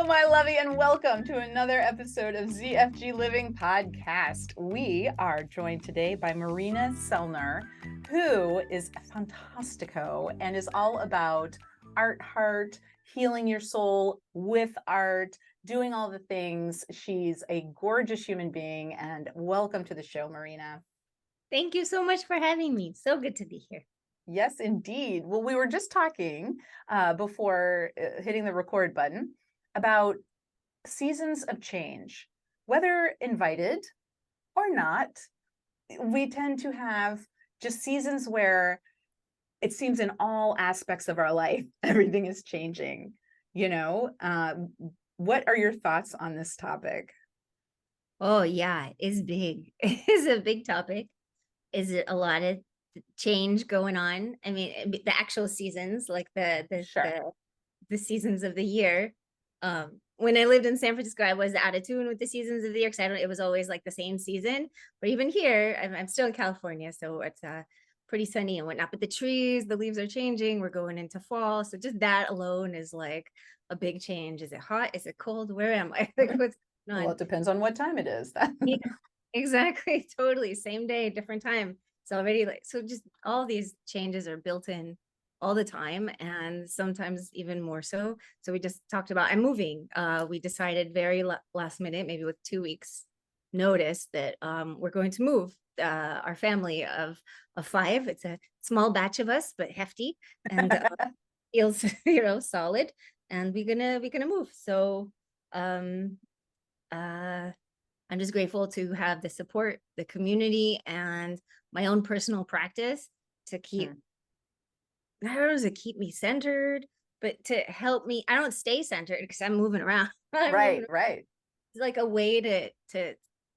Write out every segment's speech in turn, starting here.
my lovey, and welcome to another episode of ZFG Living Podcast. We are joined today by Marina Tselner, who is fantastico and is all about art, heart, healing your soul with art, doing all the things. She's a gorgeous human being, and welcome to the show, Marina. Thank you so much for having me. So good to be here. Yes, indeed. Well, we were just talking before hitting the record button about seasons of change, whether invited or not. We tend to have just seasons where it seems in all aspects of our life, everything is changing. What are your thoughts on this topic? Oh, yeah, it's big. It's a big topic. Is it a lot of change going on? I mean, the actual seasons, like Sure. the seasons of the year. When I lived in San Francisco, I was out of tune with the seasons of the year because it was always like the same season. But even here, I'm still in California, so it's pretty sunny and whatnot. But the trees, the leaves are changing. We're going into fall, so just that alone is like a big change. Is it hot? Is it cold? Where am I? Like what's going on? Well, it depends on what time it is. Yeah, exactly. Totally. Same day, different time. It's already like, so just all these changes are built in all the time and sometimes even more so. So we just talked about, I'm moving. We decided very last minute, maybe with 2 weeks notice that we're going to move our family of 5. It's a small batch of us, but hefty and feels, solid. And we're gonna move. So uh I'm just grateful to have the support, the community, and my own personal practice to keep, I don't know, to keep me centered, but to help me. I don't stay centered because I'm moving around. Right. It's like a way to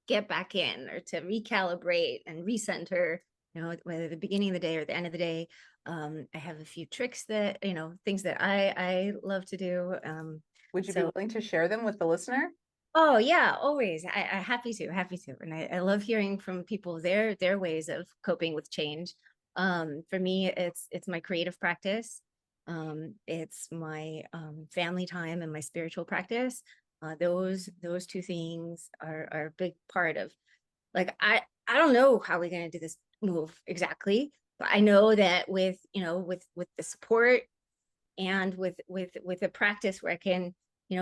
get back in or to recalibrate and recenter, whether the beginning of the day or the end of the day. I have a few tricks that, things that I love to do. Would you be willing to share them with the listener? Oh yeah, always. I happy to. And I love hearing from people their ways of coping with change. For me, it's my creative practice. It's my family time and my spiritual practice. Those two things are a big part of, like, I don't know how we're gonna do this move exactly, but I know that with the support and with a practice where I can,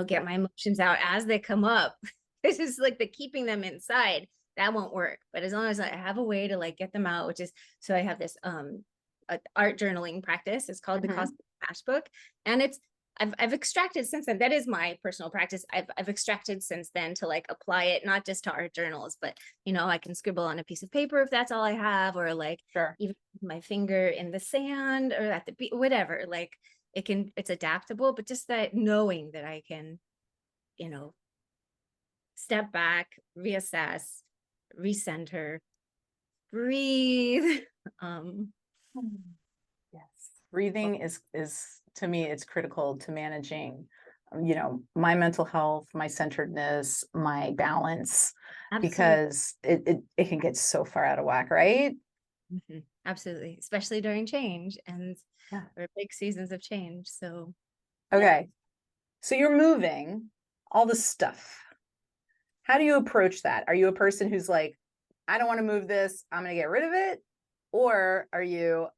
get my emotions out as they come up. This is like the keeping them inside. That won't work. But as long as I have a way to like get them out, which is, so I have this art journaling practice. It's called the Cosmic Smashbook. And I've extracted since then. That is my personal practice. I've extracted since then to like apply it, not just to art journals, but I can scribble on a piece of paper if that's all I have, or like even my finger in the sand or at the beach, whatever. Like it's adaptable, but just that knowing that I can, step back, reassess, recenter, breathe. Yes. Breathing is to me, it's critical to managing, my mental health, my centeredness, my balance, because it can get so far out of whack, right? Absolutely. Especially during change and or big seasons of change. So okay. So you're moving all the stuff. How do you approach that? Are you a person who's like, I don't want to move this, I'm going to get rid of it? Or are you,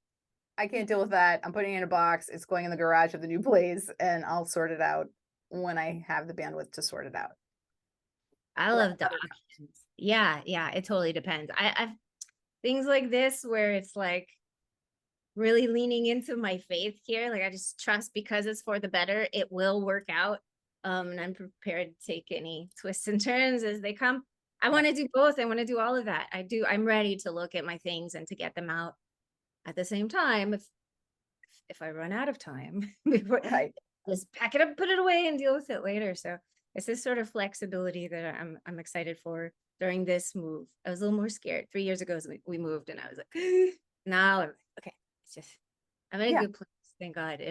I can't deal with that, I'm putting it in a box, it's going in the garage of the new place, and I'll sort it out when I have the bandwidth to sort it out? I love the options. Yeah, it totally depends. I've things like this where it's like really leaning into my faith here. Like I just trust because it's for the better, it will work out. And I'm prepared to take any twists and turns as they come. I want to do both. I want to do all of that. I'm ready to look at my things and to get them out at the same time. If I run out of time before, just pack it up, put it away, and deal with it later. So it's this sort of flexibility that I'm excited for during this move. I was a little more scared 3 years ago as we moved, and I was like, now I'm like, okay, it's just, I'm in a good place. Thank God.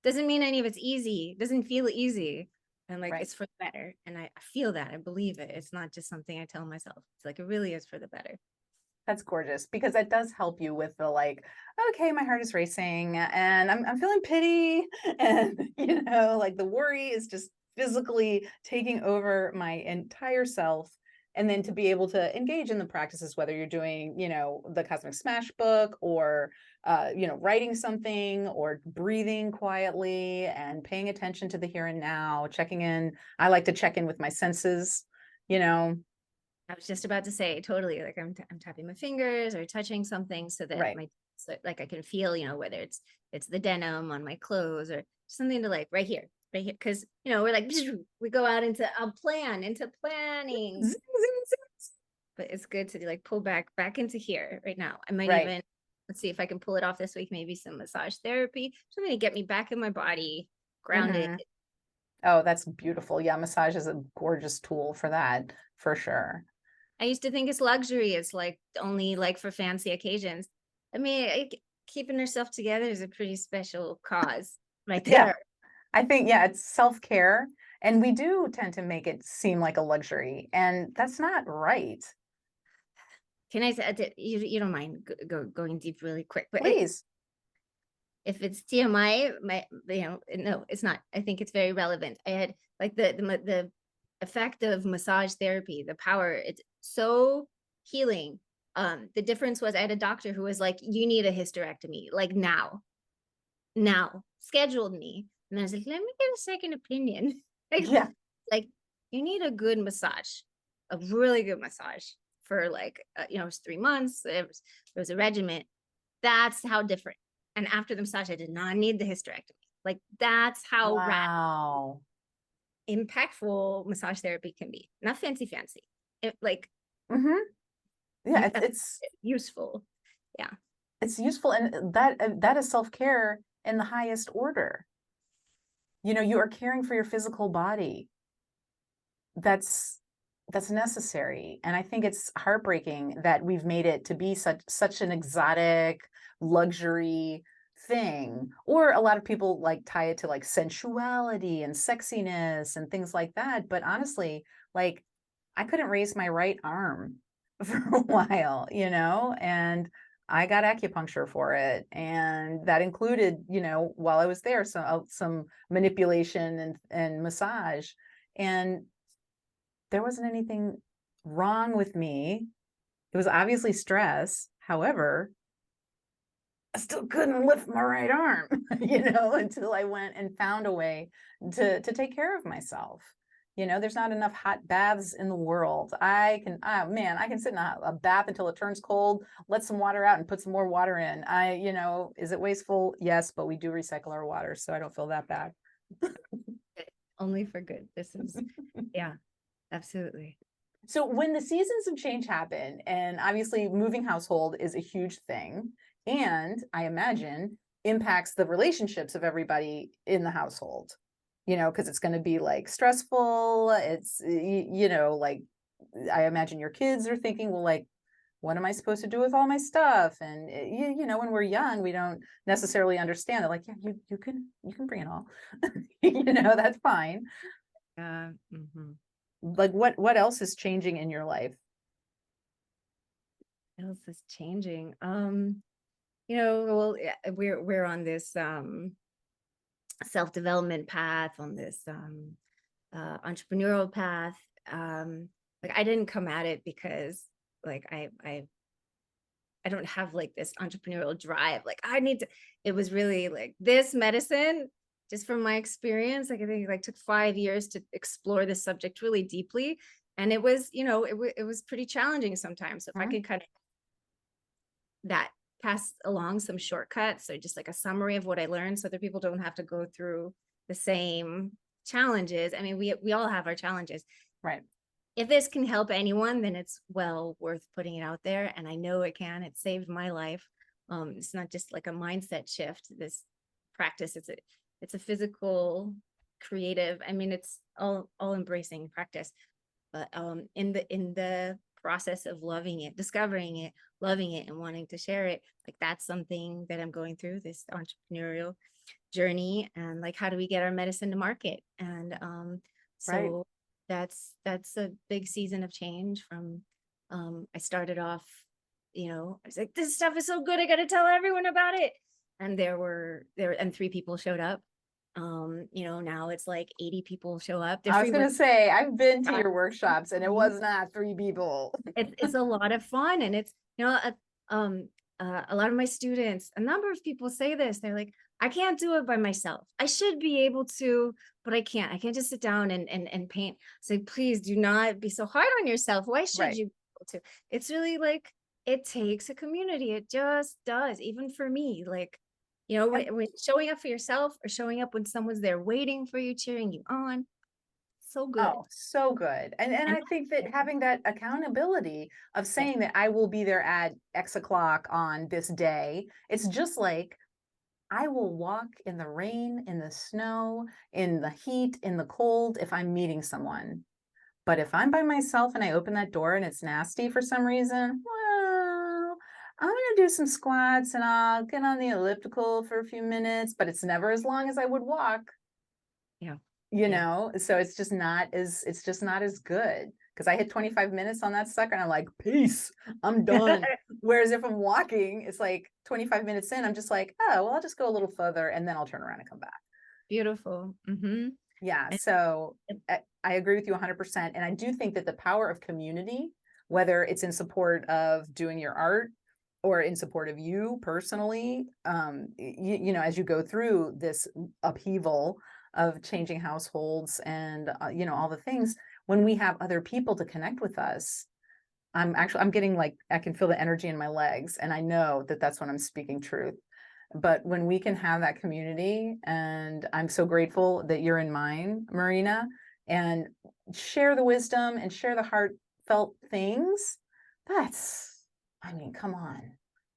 Doesn't mean any of it's easy. It doesn't feel easy. And like, it's for the better. And I feel that, I believe it. It's not just something I tell myself. It's like, it really is for the better. That's gorgeous, because that does help you with the like, okay, my heart is racing and I'm feeling pity, and like the worry is just physically taking over my entire self. And then to be able to engage in the practices, whether you're doing, the Cosmic Smashbook or, writing something or breathing quietly and paying attention to the here and now, checking in. I like to check in with my senses, you know, I was just about to say, totally. Like I'm tapping my fingers or touching something so that right. so like I can feel, whether it's the denim on my clothes or something to like right here, right here. Cause we're like, we go out into a plan, into planning, Zing, zing, zing. but it's good to like pull back into here right now. I might Right. even, let's see if I can pull it off this week, maybe some massage therapy, something to get me back in my body, grounded. Mhm. Oh, that's beautiful. Yeah, massage is a gorgeous tool for that, for sure. I used to think it's luxury. It's like only like for fancy occasions. I mean, keeping herself together is a pretty special cause right Yeah, there. I think, yeah, it's self-care, and we do tend to make it seem like a luxury, and that's not right. Can I say, you don't mind going deep really quick, but Please. if it's TMI, no, it's not. I think it's very relevant. I had like the effect of massage therapy, the power, it's so healing. The difference was I had a doctor who was like, you need a hysterectomy, like now, scheduled me. And I was like, let me get a second opinion. like, Yeah. like you need a good massage, a really good massage for like, it was 3 months. It was a regimen. That's how different. And after the massage, I did not need the hysterectomy. Like that's how Wow. impactful massage therapy can be. Not fancy. Like Mhm. Yeah, uh, useful. Yeah. it's useful, and that is self-care in the highest order. You are caring for your physical body. That's that's necessary, and I think it's heartbreaking that we've made it to be such an exotic luxury thing, or a lot of people like tie it to like sensuality and sexiness and things like that, but honestly, like I couldn't raise my right arm for a while, and I got acupuncture for it, and that included, while I was there, some manipulation and massage, and there wasn't anything wrong with me. It was obviously stress. However, I still couldn't lift my right arm, until I went and found a way to take care of myself. There's not enough hot baths in the world. Oh man, I can sit in a bath until it turns cold, let some water out and put some more water in. Is it wasteful? Yes, but we do recycle our water, so I don't feel that bad. Only for good. This is, yeah, absolutely. So when the seasons of change happen, and obviously moving household is a huge thing, and I imagine impacts the relationships of everybody in the household, because it's going to be like stressful. It's, like I imagine your kids are thinking, well, like, what am I supposed to do with all my stuff? And when we're young, we don't necessarily understand. They're like, yeah, you can bring it all, that's fine. Mhm. Like what else is changing in your life? What else is changing? Well, yeah, we're on this self-development path, on this entrepreneurial path. Like I didn't come at it because like I don't have like this entrepreneurial drive. Like I need to, it was really like this medicine, just from my experience, like I think it like took 5 years to explore this subject really deeply. And it was, it was pretty challenging sometimes. So if I Mhm. could kind of that pass along some shortcuts or just like a summary of what I learned so that people don't have to go through the same challenges. I mean, we all have our challenges. Right. If this can help anyone, then it's well worth putting it out there. And I know it can. It saved my life. It's not just like a mindset shift. This practice, it's a physical, creative. I mean, it's all embracing practice. But in the process of loving it, discovering it, loving it, and wanting to share it, like that's something that I'm going through, this entrepreneurial journey. And like, how do we get our medicine to market? And Right. so that's a big season of change. From I started off, I was like, this stuff is so good, I got to tell everyone about it. And there and 3 people showed up. Now it's like 80 people show up. They're I was free going work. to say, I've been to your workshops and it Mhm. was not 3 people. It's a lot of fun, and it's um a lot of my students, a number of people say this. They're like, I can't do it by myself. I should be able to, but I can't. I can't just sit down and paint. So please do not be so hard on yourself. Why should Right. you be able to? It's really like it takes a community. It just does. Even for me, like when showing up for yourself or showing up when someone's there waiting for you, cheering you on, so good. Oh, so good. And And I think that having that accountability of yes, saying that I will be there at X o'clock on this day, it's just like I will walk in the rain, in the snow, in the heat, in the cold if I'm meeting someone. But if I'm by myself and I open that door and it's nasty for some reason, well, I'm gonna do some squats and I'll get on the elliptical for a few minutes, but it's never as long as I would walk. yeah, You yeah. know, so it's just not as good because I hit 25 minutes on that sucker and I'm like, peace, I'm done. Whereas if I'm walking, it's like 25 minutes in, I'm just like, oh, well, I'll just go a little further and then I'll turn around and come back. Beautiful. Mm-hmm. Yeah. And So I agree with you 100%. And I do think that the power of community, whether it's in support of doing your art or in support of you personally, as you go through this upheaval of changing households and, all the things, when we have other people to connect with us, I'm getting like, I can feel the energy in my legs. And I know that that's when I'm speaking truth. But when we can have that community, and I'm so grateful that you're in mine, Marina, and share the wisdom and share the heartfelt things, I mean, come on.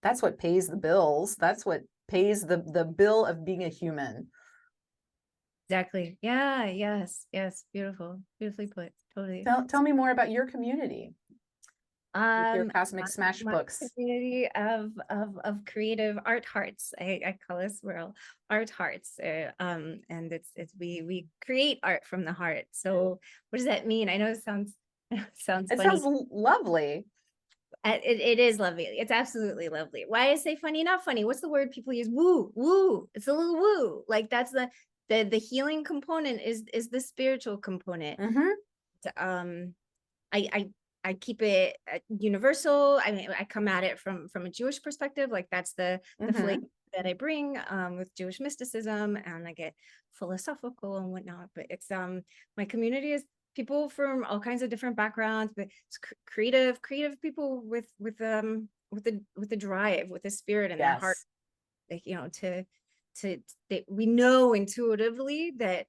That's what pays the bills. That's what pays the bill of being a human. exactly. Yeah, yes, yes. Beautiful. Beautifully put. Totally. Tell me more about your community with your Cosmic My, Smash my books. community of creative art hearts. I call us, we're all art hearts. And it's we create art from the heart. So what does that mean? I know it sounds sounds It sounds funny. lovely. It is lovely. It's absolutely lovely. Why I say funny, not funny. What's the word people use? Woo, woo. It's a little woo. Like that's the healing component is the spiritual component. Hmm. Um, I I keep it universal. I mean, I come at it from a Jewish perspective. Like that's the flavor Hmm. that I bring with Jewish mysticism, and I get philosophical and whatnot. But it's my community is people from all kinds of different backgrounds, but it's creative people with the drive, with the spirit and the heart. Yes. Like, to that we know intuitively that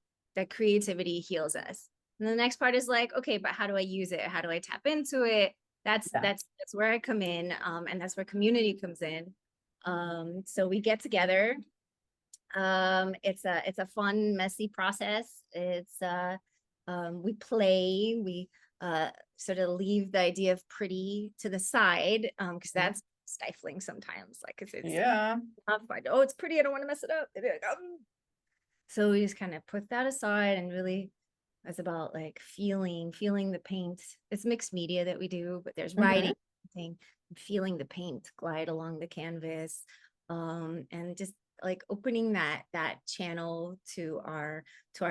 creativity heals us. And the next part is like, okay, but how do I use it? How do I tap into it? That's Yeah. that's where I come in, and that's where community comes in. So we get together. It's a fun, messy process. We play. We sort of leave the idea of pretty to the side, because that's stifling sometimes. Like it's Yeah. not fun. Oh, it's pretty. I don't want to mess it up. So we just kind of put that aside, and really it's about like feeling the paint. It's mixed media that we do, but there's Hmm. writing, feeling the paint glide along the canvas, and just like opening that channel to our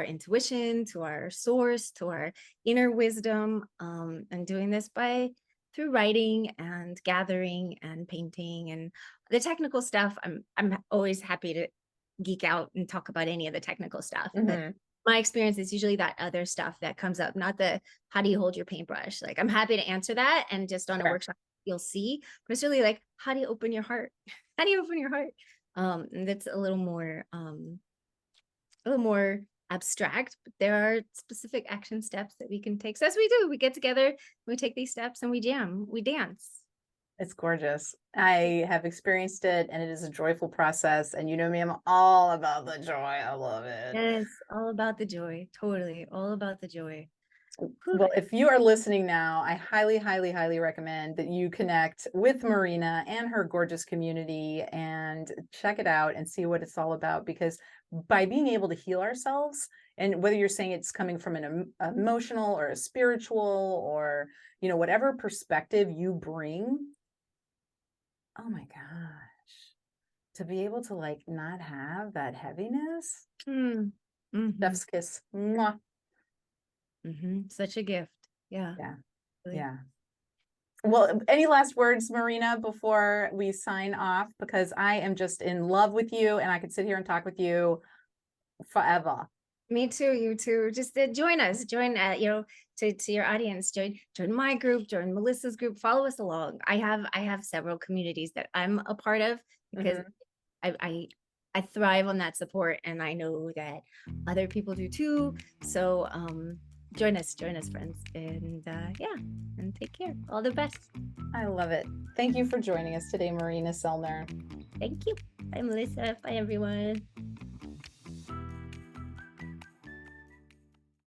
intuition, to our source, to our inner wisdom, and doing this by through writing and gathering and painting and the technical stuff. I'm always happy to geek out and talk about any of the technical stuff, but Hmm. my experience is usually that other stuff that comes up, not the how do you hold your paintbrush. Like I'm happy to answer that, and just on a Sure. workshop you'll see, but it's really like how do you open your heart? How do you open your heart? And that's a little more abstract, but there are specific action steps that we can take. So as we do, we get together, we take these steps, and we jam, we dance. It's gorgeous. I have experienced it and it is a joyful process. And you know me, I'm all about the joy. I love it. Yes, all about the joy. Totally, all about the joy. Whew. Well, if you are listening now, I highly, highly, highly recommend that you connect with Marina and her gorgeous community and check it out and see what it's all about. Because by being able to heal ourselves, and whether you're saying it's coming from an emotional or a spiritual or, whatever perspective you bring, oh my gosh, to be able to like not have that heaviness. Hmm. Chef's kiss. Mwah. Such a gift. Yeah. Yeah. Really. Yeah. Well, any last words, Marina, before we sign off? Because I am just in love with you and I could sit here and talk with you forever. Me too. You too. Just join us. Join, to your audience. Join my group. Join Melissa's group. Follow us along. I have several communities that I'm a part of because I thrive on that support, and I know that other people do too. So join us, friends, and and take care. All the best. I love it. Thank you for joining us today, Marina Tselner. Thank you. Bye, Melissa. Bye, everyone.